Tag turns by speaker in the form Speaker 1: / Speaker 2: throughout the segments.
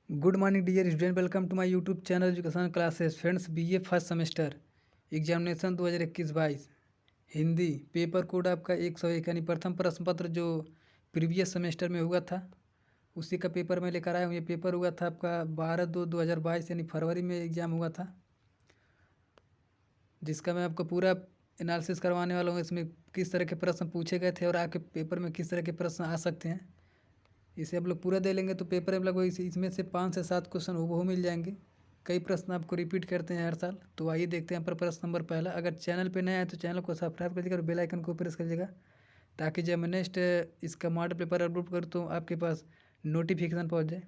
Speaker 1: Good morning dear student, welcome to my YouTube channel education classes. Friends, BA first semester examination 2021-22 Hindi paper code आपका 101 यानी प्रथम प्रश्न पत्र जो प्रीवियस सेमेस्टर में हुआ था उसी का पेपर में लेकर आया हूँ। ये पेपर हुआ था आपका 12/2/2022 यानी फरवरी में एग्ज़ाम हुआ था, जिसका मैं आपको पूरा एनालिसिस करवाने वाला हूँ। इसमें किस तरह के प्रश्न पूछे गए थे और आपके पेपर में किस तरह के प्रश्न आ सकते हैं, इसे आप लोग पूरा दे लेंगे तो पेपर में लगभग इसमें से 5 से 7 क्वेश्चन हूबहू मिल जाएंगे। कई प्रश्न आपको रिपीट करते हैं हर साल। तो आइए देखते हैं पर प्रश्न नंबर पहला। अगर चैनल पे नया है तो चैनल को सब्सक्राइब करिएगा और बेल आइकन को प्रेस करिएगा, ताकि जब मैं नेक्स्ट इसका मॉडल पेपर अपलोड करूँ तो आपके पास नोटिफिकेशन पहुँच जाए।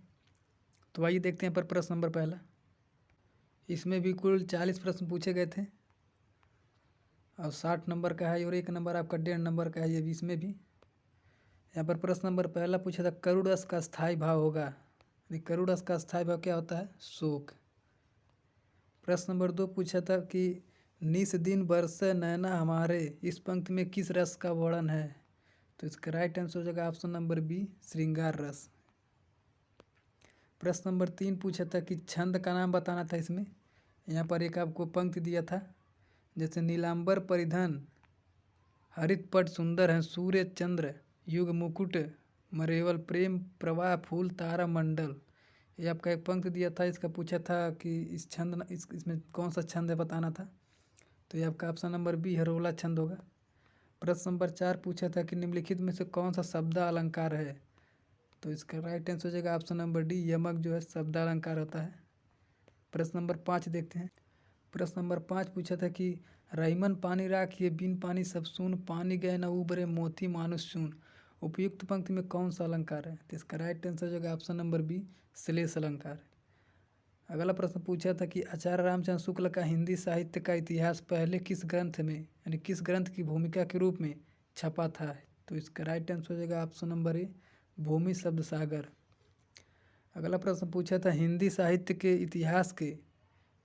Speaker 1: तो आइए देखते हैं पर प्रश्न नंबर पहला। इसमें भी कुल 40 प्रश्न पूछे गए थे और 60 नंबर का है और 1 नंबर आपका 1.5 नंबर का है। ये इसमें भी यहाँ पर प्रश्न नंबर पहला पूछा था, करुड़स का स्थायी भाव होगा। यानी करुड़स का स्थायी भाव क्या होता है? शोक। प्रश्न नंबर 2 पूछा था कि निस दिन बरसे नैना हमारे, इस पंक्ति में किस रस का वर्णन है? तो इसका राइट आंसर हो जाएगा ऑप्शन नंबर बी, श्रृंगार रस। प्रश्न नंबर 3 पूछा था कि छंद का नाम बताना था। इसमें यहाँ पर एक आपको पंक्ति दिया था, जैसे नीलांबर परिधन हरित पट सुंदर है, सूर्य चंद्र युग मुकुट मरेवल प्रेम प्रवाह फूल तारा मंडल। ये आपका एक पंक्ति दिया था। इसका पूछा था कि इस छंद इसमें कौन सा छंद है बताना था। तो ये आपका ऑप्शन नंबर बी हरोला छंद होगा। प्रश्न नंबर 4 पूछा था कि निम्नलिखित में से कौन सा शब्द अलंकार है? तो इसका राइट आंसर हो जाएगा ऑप्शन नंबर डी, यमक जो है शब्द अलंकार होता है। प्रश्न नंबर 5 देखते हैं। प्रश्न नंबर 5 पूछा था कि रईमन पानी राखिए बिन पानी सब सून, पानी गए न उबरे मोती मानुष चून। उपयुक्त पंक्ति में कौन सा अलंकार है? तो इसका राइट आंसर हो जाएगा ऑप्शन नंबर बी, श्लेष अलंकार। अगला प्रश्न पूछा था कि आचार्य रामचंद्र शुक्ल का हिंदी साहित्य का इतिहास पहले किस ग्रंथ में यानी किस ग्रंथ की भूमिका के रूप में छपा था? तो इसका राइट आंसर हो जाएगा ऑप्शन नंबर ए, भूमि शब्द सागर। अगला प्रश्न पूछा था हिंदी साहित्य के इतिहास के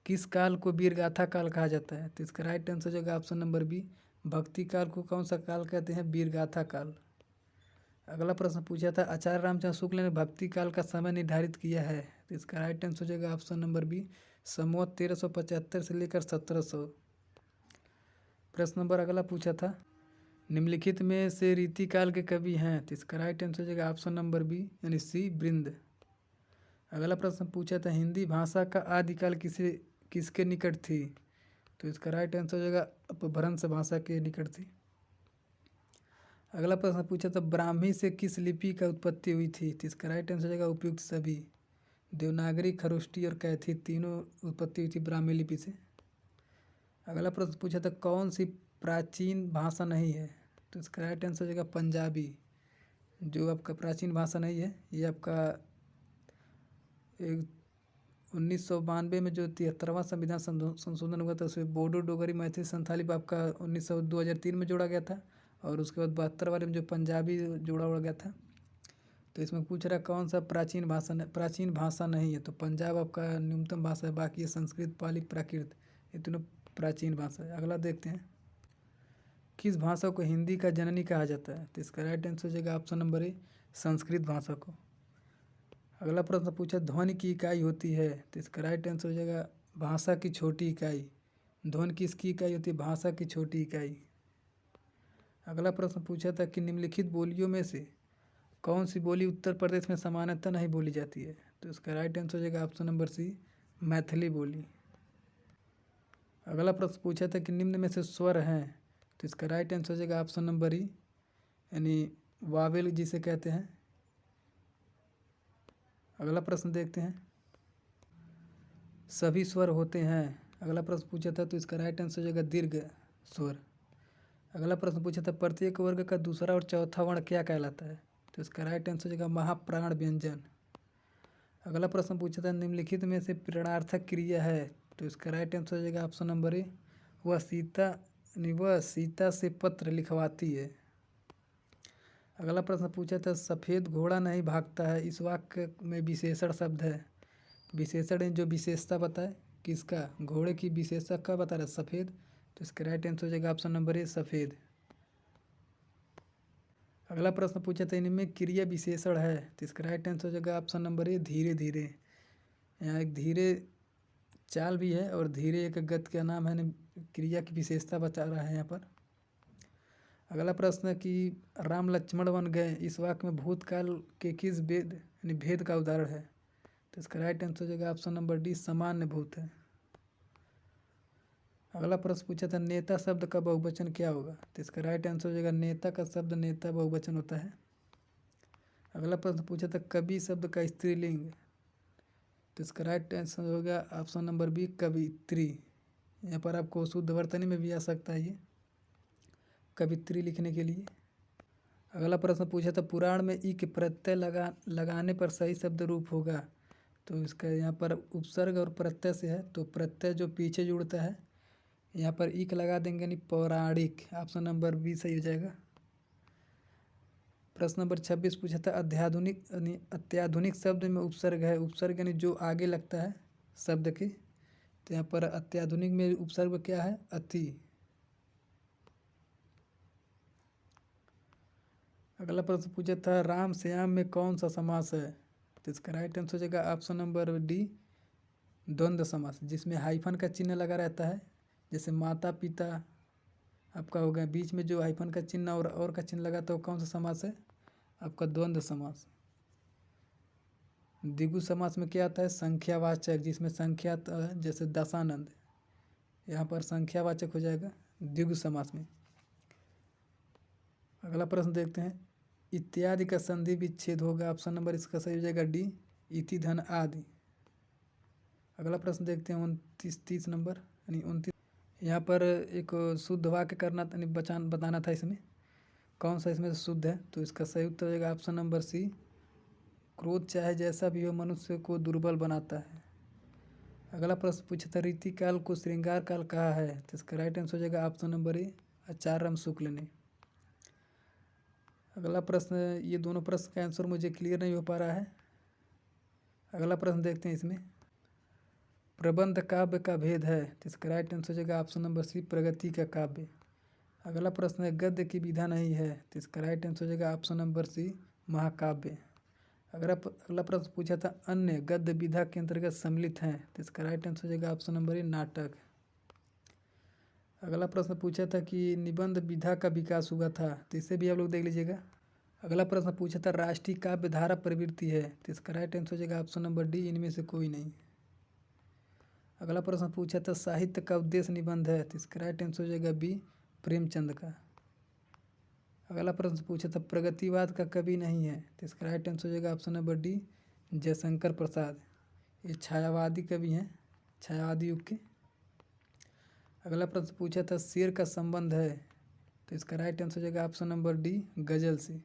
Speaker 1: किस काल को वीरगाथा काल कहा जाता है? तो इसका राइट आंसर हो जाएगा ऑप्शन नंबर बी, भक्ति काल को कौन सा काल कहते हैं? वीरगाथा काल। अगला प्रश्न पूछा था आचार्य रामचंद्र शुक्ल ने भक्ति काल का समय निर्धारित किया है। तो इसका राइट आंसर हो जाएगा ऑप्शन नंबर बी, संवत 1375 से लेकर 1700। प्रश्न नंबर अगला पूछा था निम्नलिखित में से रीतिकाल के कवि हैं? तो इसका राइट आंसर हो जाएगा ऑप्शन नंबर बी यानी सी, बृंद। अगला प्रश्न पूछा था हिंदी भाषा का आदिकाल किसके निकट थी? तो इसका राइट आंसर हो जाएगा अपभ्रंश भाषा के निकट थी। अगला प्रश्न पूछा था ब्राह्मी से किस लिपि का उत्पत्ति हुई थी? तो इसका राइट आंसर हो जाएगा उपयुक्त सभी। देवनागरी, खरोष्टी और कैथी तीनों उत्पत्ति हुई थी ब्राह्मी लिपि से। अगला प्रश्न पूछा था कौन सी प्राचीन भाषा नहीं है? तो इसका राइट आंसर हो जाएगा पंजाबी, जो आपका प्राचीन भाषा नहीं है। ये आपका 1992 में जो 73वां संविधान संशोधन हुआ था उसमें बोडो डोगरी मैथिली संथाली आपका 2003 में जोड़ा गया था, और उसके बाद 72 वाले में जो पंजाबी जोड़ा गया था। तो इसमें पूछ रहा है कौन सा प्राचीन भाषा नहीं है? तो पंजाब आपका न्यूनतम भाषा है, बाकी ये संस्कृत पाली प्राकृत ये तीनों प्राचीन भाषा है। अगला देखते हैं किस भाषा को हिंदी का जननी कहा जाता है? तो इसका राइट आंसर हो जाएगा ऑप्शन नंबर ए, संस्कृत भाषा को। अगला प्रश्न पूछा ध्वनि की इकाई होती है? तो इसका राइट आंसर हो जाएगा भाषा की छोटी इकाई। ध्वनि किसकी इकाई होती है? भाषा की छोटी इकाई। अगला प्रश्न पूछा था कि निम्नलिखित बोलियों में से कौन सी बोली उत्तर प्रदेश में सामान्यतः नहीं बोली जाती है? तो इसका राइट आंसर हो जाएगा ऑप्शन नंबर सी, मैथिली बोली। अगला प्रश्न पूछा था कि निम्न में से स्वर हैं? तो इसका राइट आंसर हो जाएगा ऑप्शन नंबर ई, यानी वावेल जिसे कहते हैं। अगला प्रश्न देखते हैं सभी स्वर होते हैं। अगला प्रश्न पूछा था तो इसका राइट आंसर हो जाएगा दीर्घ स्वर। अगला प्रश्न पूछा था प्रत्येक वर्ग का दूसरा और चौथा वर्ण क्या कहलाता है? तो इसका राइट आंसर हो जाएगा महाप्राण व्यंजन। अगला प्रश्न पूछा था निम्नलिखित में से प्रेरणार्थक क्रिया है? तो इसका राइट आंसर हो जाएगा ऑप्शन नंबर ए, वह सीता से पत्र लिखवाती है। अगला प्रश्न पूछा था सफ़ेद घोड़ा नहीं भागता है, इस वाक्य में विशेषण शब्द है। विशेषण जो विशेषता बताए किसका? घोड़े की विशेषता का बता रहा है? सफ़ेद। तो इसका राइट आंसर हो जाएगा ऑप्शन नंबर ए, सफ़ेद। अगला प्रश्न पूछा था इनमें क्रिया विशेषण है? तो इसका राइट आंसर हो जाएगा ऑप्शन नंबर ए, धीरे धीरे। यहाँ एक धीरे चाल भी है और धीरे एक गति का नाम है, क्रिया की विशेषता बता रहा है यहाँ पर। अगला प्रश्न है कि राम लक्ष्मण बन गए, इस वाक्य में भूतकाल के किस भेद यानी भेद का उदाहरण है? तो इसका राइट आंसर हो जाएगा ऑप्शन नंबर डी, सामान्य भूत है। अगला प्रश्न पूछा था नेता शब्द का बहुवचन क्या होगा? तो इसका राइट आंसर हो जाएगा नेता का शब्द नेता बहुवचन होता है। अगला प्रश्न पूछा था कवि शब्द का स्त्रीलिंग, तो इसका राइट आंसर होगा ऑप्शन नंबर बी, कवित्री। यहाँ पर आपको शुद्ध वर्तनी में भी आ सकता है ये कवित्री लिखने के लिए। अगला प्रश्न पूछा था पुराण में ई के प्रत्यय लगाने पर सही शब्द रूप होगा, तो इसका यहाँ पर उपसर्ग और प्रत्यय से है, तो प्रत्यय जो पीछे जुड़ता है यहाँ पर ईक लगा देंगे यानी पौराणिक। ऑप्शन नंबर बी सही हो जाएगा। प्रश्न नंबर 26 पूछा था अत्याधुनिक यानी अत्याधुनिक शब्द में उपसर्ग है, उपसर्ग यानी जो आगे लगता है शब्द के, तो यहाँ पर अत्याधुनिक में उपसर्ग क्या है? अति। अगला प्रश्न पूछा था राम श्याम में कौन सा समास है? तो इसका राइट आंसर हो जाएगा ऑप्शन नंबर डी, द्वंद्व समास, जिसमें हाइफन का चिन्ह लगा रहता है। जैसे माता पिता आपका हो गया, बीच में जो हाइफन का चिन्ह और का चिन्ह लगा तो कौन सा समास है? आपका द्वंद्व समास। द्विगु समास में क्या आता है? संख्यावाचक, जिसमें संख्या आता है, जैसे दशानंद, यहाँ पर संख्यावाचक हो जाएगा द्विगु समास में। अगला प्रश्न देखते हैं इत्यादि का संधि विच्छेद होगा, ऑप्शन नंबर इसका सही हो जाएगा डी, इति धन आदि। अगला प्रश्न देखते हैं 29 नंबर यानी 29। यहाँ पर एक शुद्ध वाक्य करना यानी बताना था, इसमें कौन सा इसमें शुद्ध है? तो इसका सही उत्तर हो जाएगा ऑप्शन नंबर सी, क्रोध चाहे जैसा भी हो मनुष्य को दुर्बल बनाता है। अगला प्रश्न पूछा था रीतिकाल को श्रृंगार काल कहा है, तो इसका राइट आंसर हो जाएगा ऑप्शन नंबर ए, आचार्य शुक्ल ने। अगला प्रश्न, ये दोनों प्रश्न का आंसर मुझे क्लियर नहीं हो पा रहा है। अगला प्रश्न देखते हैं इसमें प्रबंध काव्य का भेद है, तो इसका राइट आंसर हो जाएगा ऑप्शन नंबर सी, प्रगति का काव्य। अगला प्रश्न है गद्य की विधा नहीं है, तो इसका राइट आंसर हो जाएगा ऑप्शन नंबर सी, महाकाव्य। अगला प्रश्न पूछा था अन्य गद्य विधा के अंतर्गत सम्मिलित हैं, तो इसका राइट आंसर हो जाएगा ऑप्शन नंबर ए, नाटक। अगला प्रश्न पूछा था कि निबंध विधा का विकास हुआ था, तो इसे भी आप लोग देख लीजिएगा। अगला प्रश्न पूछा था राष्ट्रीय काव्य धारा प्रवृत्ति है, तो इसका राइट आंसर हो जाएगा ऑप्शन नंबर डी, इनमें से कोई नहीं। अगला प्रश्न पूछा था साहित्य का उद्देश्य निबंध है, तो इसका राइट आंसर हो जाएगा बी, प्रेमचंद का। अगला प्रश्न पूछा था प्रगतिवाद का कवि नहीं है, तो इसका राइट आंसर हो जाएगा option number D, Jaishankar Prasad. ये छायावादी कवि हैं, छायावादी युग के। अगला प्रश्न पूछा था शेर का संबंध है, तो इसका राइट आंसर हो जाएगा ऑप्शन नंबर डी, गजल से।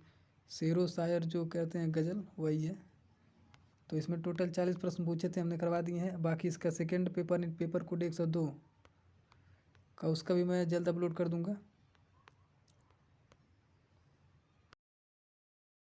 Speaker 1: शेरो शायर जो कहते हैं गजल, वही है। तो इसमें टोटल 40 प्रश्न पूछे थे, हमने करवा दिए हैं। बाकी इसका सेकेंड पेपर कोड 102 का उसका भी मैं जल्द अपलोड कर दूंगा।